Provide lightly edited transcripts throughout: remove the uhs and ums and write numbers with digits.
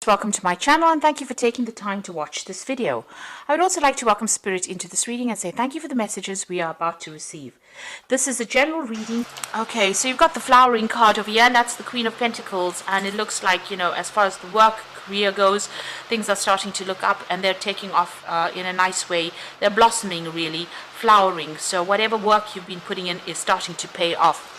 Welcome to my channel and thank you for taking the time to watch this video. I would also like to welcome Spirit into this reading and say thank you for the messages we are about to receive. This is a general reading. Okay, so you've got the flowering card over here, and that's the Queen of Pentacles, and it looks like, you know, as far as the work career goes, things are starting to look up and they're taking off in a nice way. They're blossoming, really, flowering. So whatever work you've been putting in is starting to pay off.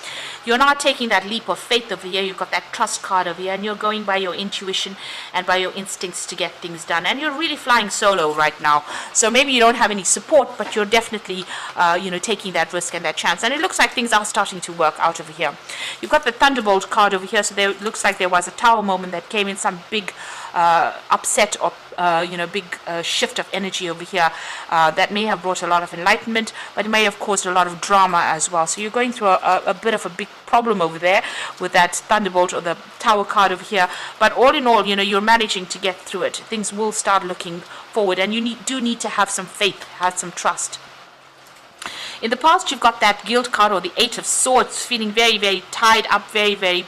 You're not taking that leap of faith over here. You've got that trust card over here, and you're going by your intuition and by your instincts to get things done. And you're really flying solo right now. So maybe you don't have any support, but you're definitely, taking that risk and that chance. And it looks like things are starting to work out over here. You've got the Thunderbolt card over here. So there it looks like there was a tower moment that came in, some big upset or big shift of energy over here that may have brought a lot of enlightenment, but it may have caused a lot of drama as well. So you're going through a bit of a big problem over there with that Thunderbolt or the Tower card over here. But all in all, you're managing to get through it. Things will start looking forward, and you do need to have some faith, have some trust. In the past, you've got that Guilt card or the Eight of Swords, feeling very, very tied up, very, very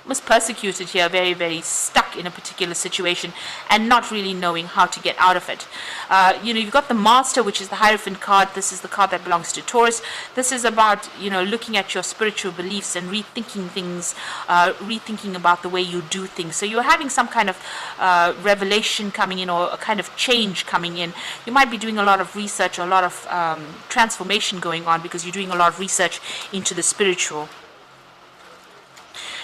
almost persecuted here, very, very stuck in a particular situation and not really knowing how to get out of it. You've got the Master, which is the Hierophant card. This is the card that belongs to Taurus. This is about, looking at your spiritual beliefs and rethinking things, rethinking about the way you do things. So you're having some kind of revelation coming in, or a kind of change coming in. You might be doing a lot of research, or a lot of transformation going on, because you're doing a lot of research into the spiritual.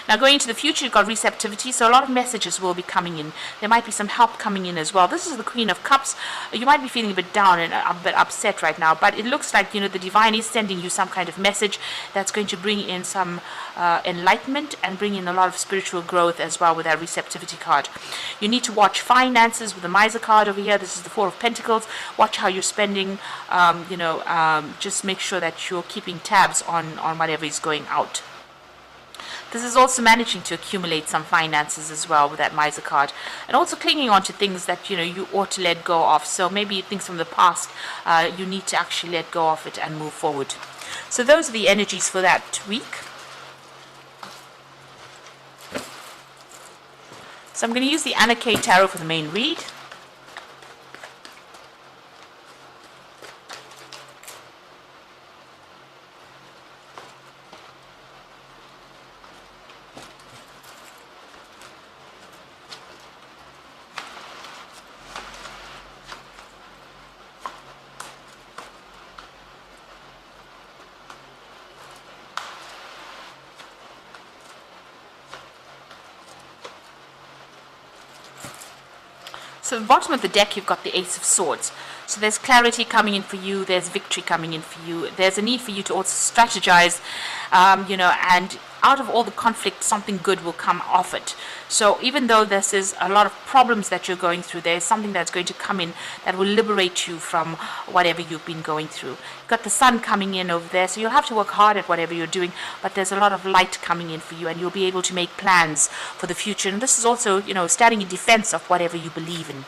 Now, going into the future, you've got receptivity, so a lot of messages will be coming in. There might be some help coming in as well. This is the Queen of Cups. You might be feeling a bit down and a bit upset right now, but it looks like, the Divine is sending you some kind of message that's going to bring in some enlightenment and bring in a lot of spiritual growth as well with that receptivity card. You need to watch finances with the Miser card over here. This is the Four of Pentacles. Watch how you're spending. Just make sure that you're keeping tabs on whatever is going out. This is also managing to accumulate some finances as well with that Miser card, and also clinging on to things that you ought to let go of. So maybe things from the past, you need to actually let go of it and move forward. So those are the energies for that week. So I'm going to use the Anna K Tarot for the main read. So at the bottom of the deck, you've got the Ace of Swords. So there's clarity coming in for you. There's victory coming in for you. There's a need for you to also strategize, and out of all the conflict, something good will come off it. So even though this is a lot of problems that you're going through, there's something that's going to come in that will liberate you from whatever you've been going through. You've got the Sun coming in over there, so you'll have to work hard at whatever you're doing, but there's a lot of light coming in for you, and you'll be able to make plans for the future. And this is also, standing in defense of whatever you believe in.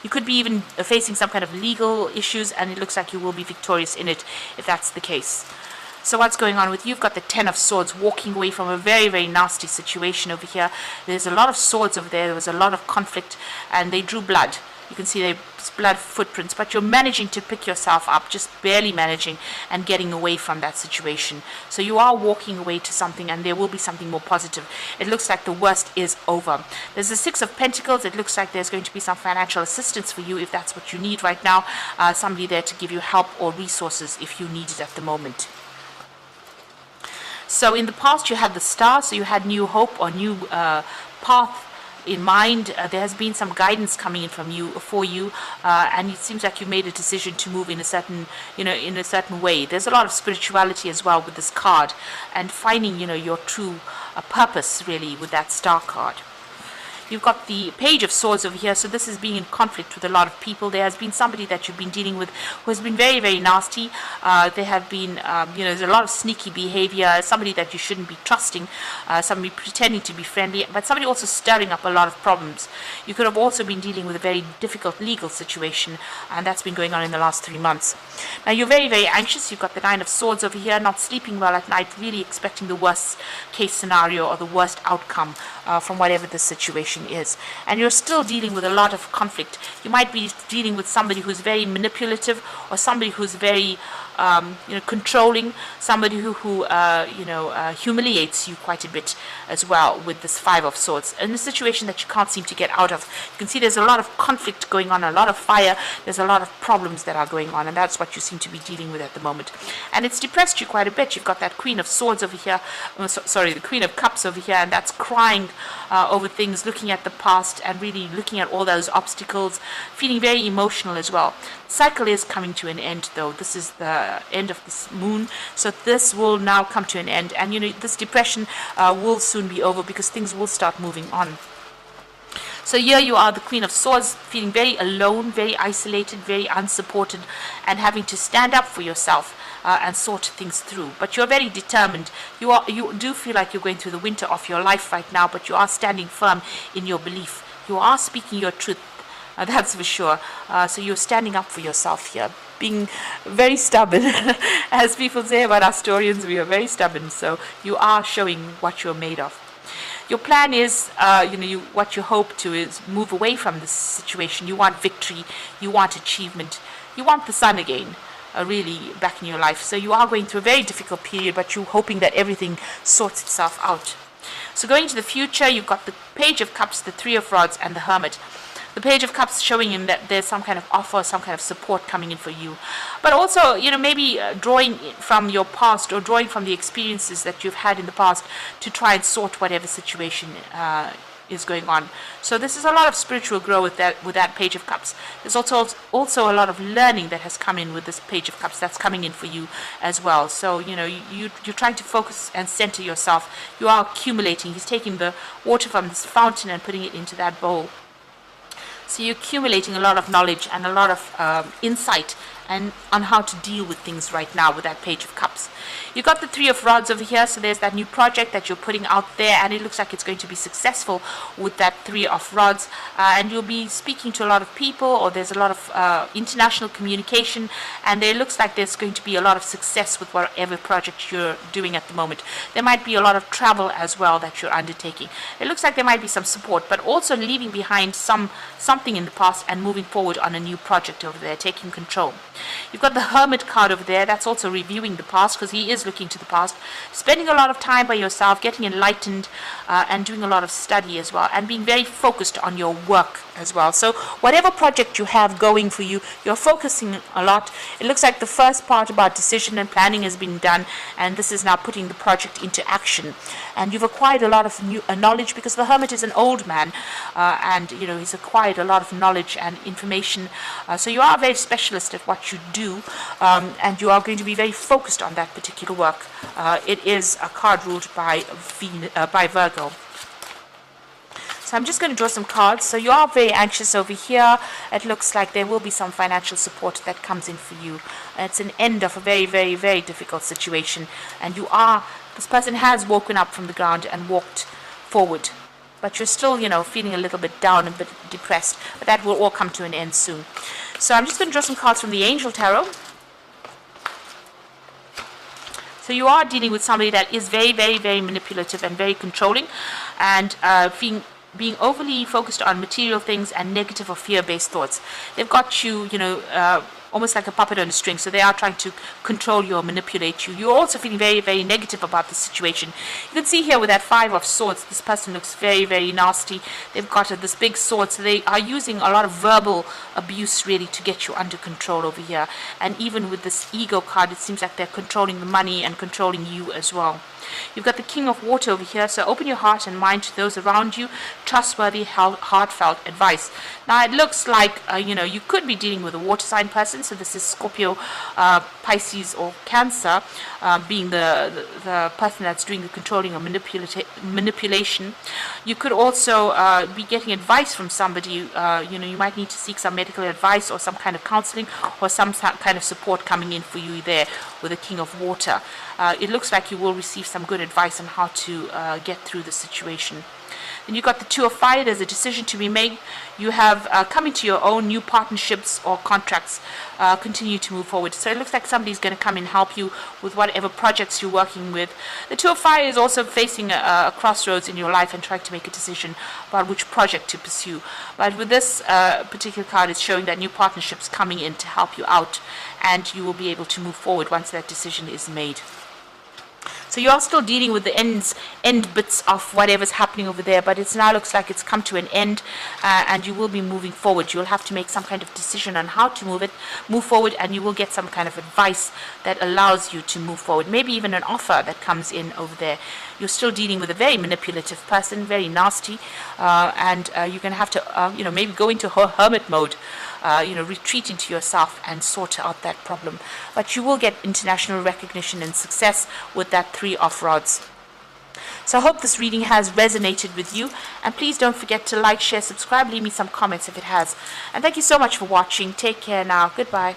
You could be even facing some kind of legal issues, and it looks like you will be victorious in it if that's the case. So what's going on with you? You've got the Ten of Swords, walking away from a very, very nasty situation over here. There's a lot of swords over there. There was a lot of conflict, and they drew blood. You can see there's blood footprints, but you're managing to pick yourself up, just barely managing and getting away from that situation. So you are walking away to something, and there will be something more positive. It looks like the worst is over. There's the Six of Pentacles. It looks like there's going to be some financial assistance for you if that's what you need right now. Somebody there to give you help or resources if you need it at the moment. So in the past, you had the Star, so you had new hope or new path in mind. There has been some guidance coming in from you for you, and it seems like you made a decision to move in a certain way. There's a lot of spirituality as well with this card, and finding your true purpose really with that Star card. You've got the Page of Swords over here, so this is being in conflict with a lot of people. There has been somebody that you've been dealing with who has been very, very nasty. There have been, there's a lot of sneaky behavior, somebody that you shouldn't be trusting, somebody pretending to be friendly, but somebody also stirring up a lot of problems. You could have also been dealing with a very difficult legal situation, and that's been going on in the last 3 months. Now, you're very, very anxious. You've got the Nine of Swords over here, not sleeping well at night, really expecting the worst case scenario or the worst outcome from whatever the situation situation is. And you're still dealing with a lot of conflict. You might be dealing with somebody who's very manipulative, or somebody who's very controlling, somebody who humiliates you quite a bit as well with this Five of Swords, in a situation that you can't seem to get out of. You can see there's a lot of conflict going on, a lot of fire, there's a lot of problems that are going on, and that's what you seem to be dealing with at the moment. And it's depressed you quite a bit. You've got that Queen of Swords over here, the Queen of Cups over here, and that's crying over things, looking at the past and really looking at all those obstacles, feeling very emotional as well. Cycle is coming to an end, though. This is the end of this moon, so this will now come to an end, and this depression will soon be over, because things will start moving on. So here you are, the Queen of Swords, feeling very alone, very isolated, very unsupported, and having to stand up for yourself and sort things through. But you're very determined. You do feel like you're going through the winter of your life right now, but you are standing firm in your belief. You are speaking your truth. That's for sure. So you're standing up for yourself here, being very stubborn. As people say about us Taurians, we are very stubborn. So you are showing what you're made of. Your plan is, what you hope to is move away from this situation. You want victory. You want achievement. You want the sun again, really back in your life. So you are going through a very difficult period, but you're hoping that everything sorts itself out. So going into the future, you've got the Page of Cups, the Three of Rods, and the Hermit. The Page of Cups showing him that there's some kind of offer, some kind of support coming in for you. But also, maybe drawing from your past, or drawing from the experiences that you've had in the past to try and sort whatever situation is going on. So this is a lot of spiritual growth with that Page of Cups. There's also a lot of learning that has come in with this Page of Cups that's coming in for you as well. So you're trying to focus and center yourself. You are accumulating. He's taking the water from this fountain and putting it into that bowl. So you're accumulating a lot of knowledge and a lot of insight and on how to deal with things right now with that Page of Cups. You've got the Three of Rods over here, so there's that new project that you're putting out there, and it looks like it's going to be successful with that Three of Rods, and you'll be speaking to a lot of people, or there's a lot of international communication, and it looks like there's going to be a lot of success with whatever project you're doing at the moment. There might be a lot of travel as well that you're undertaking. It looks like there might be some support, but also leaving behind something in the past and moving forward on a new project over there, taking control. You've got the Hermit card over there. That's also reviewing the past, because he is looking to the past, spending a lot of time by yourself, getting enlightened, and doing a lot of study as well, and being very focused on your work as well. So whatever project you have going for you, you're focusing a lot. It looks like the first part about decision and planning has been done, and this is now putting the project into action. And you've acquired a lot of new knowledge, because the Hermit is an old man, and he's acquired a lot of knowledge and information. So you are a very specialist at what you do, and you are going to be very focused on that particular work. It is a card ruled by Virgo. So I'm just going to draw some cards. So you are very anxious over here. It looks like there will be some financial support that comes in for you. It's an end of a very, very, very difficult situation. And this person has woken up from the ground and walked forward. But you're still, feeling a little bit down, a bit depressed. But that will all come to an end soon. So I'm just going to draw some cards from the Angel Tarot. So you are dealing with somebody that is very, very, very manipulative and very controlling, and being overly focused on material things and negative or fear-based thoughts. They've got you, almost like a puppet on a string. So they are trying to control you or manipulate you. You're also feeling very, very negative about the situation. You can see here with that Five of Swords, this person looks very, very nasty. They've got this big sword, so they are using a lot of verbal abuse really to get you under control over here. And even with this Ego card, it seems like they're controlling the money and controlling you as well. You've got the King of Water over here, so open your heart and mind to those around you. Trustworthy, heartfelt advice. Now it looks like, you could be dealing with a water sign person, so this is Scorpio, Pisces or Cancer, being the person that's doing the controlling or manipulation. You could also be getting advice from somebody. You might need to seek some medical advice or some kind of counseling or some kind of support coming in for you there with the King of Water. It looks like you will receive some good advice on how to get through the situation. Then you've got the Two of Fire. There's a decision to be made. You have coming to your own new partnerships or contracts. Continue to move forward. So it looks like somebody's going to come and help you with whatever projects you're working with. The Two of Fire is also facing a crossroads in your life and trying to make a decision about which project to pursue. But with this particular card, it's showing that new partnerships coming in to help you out, and you will be able to move forward once that decision is made. So you are still dealing with the end bits of whatever's happening over there, but it now looks like it's come to an end, and you will be moving forward. You'll have to make some kind of decision on how to move forward, and you will get some kind of advice that allows you to move forward. Maybe even an offer that comes in over there. You're still dealing with a very manipulative person, very nasty, and you're going to have to, maybe go into hermit mode. Retreat into yourself and sort out that problem. But you will get international recognition and success with that Three of Rods. So I hope this reading has resonated with you, and please don't forget to like, share, subscribe, leave me some comments if it has. And thank you so much for watching. Take care now. Goodbye.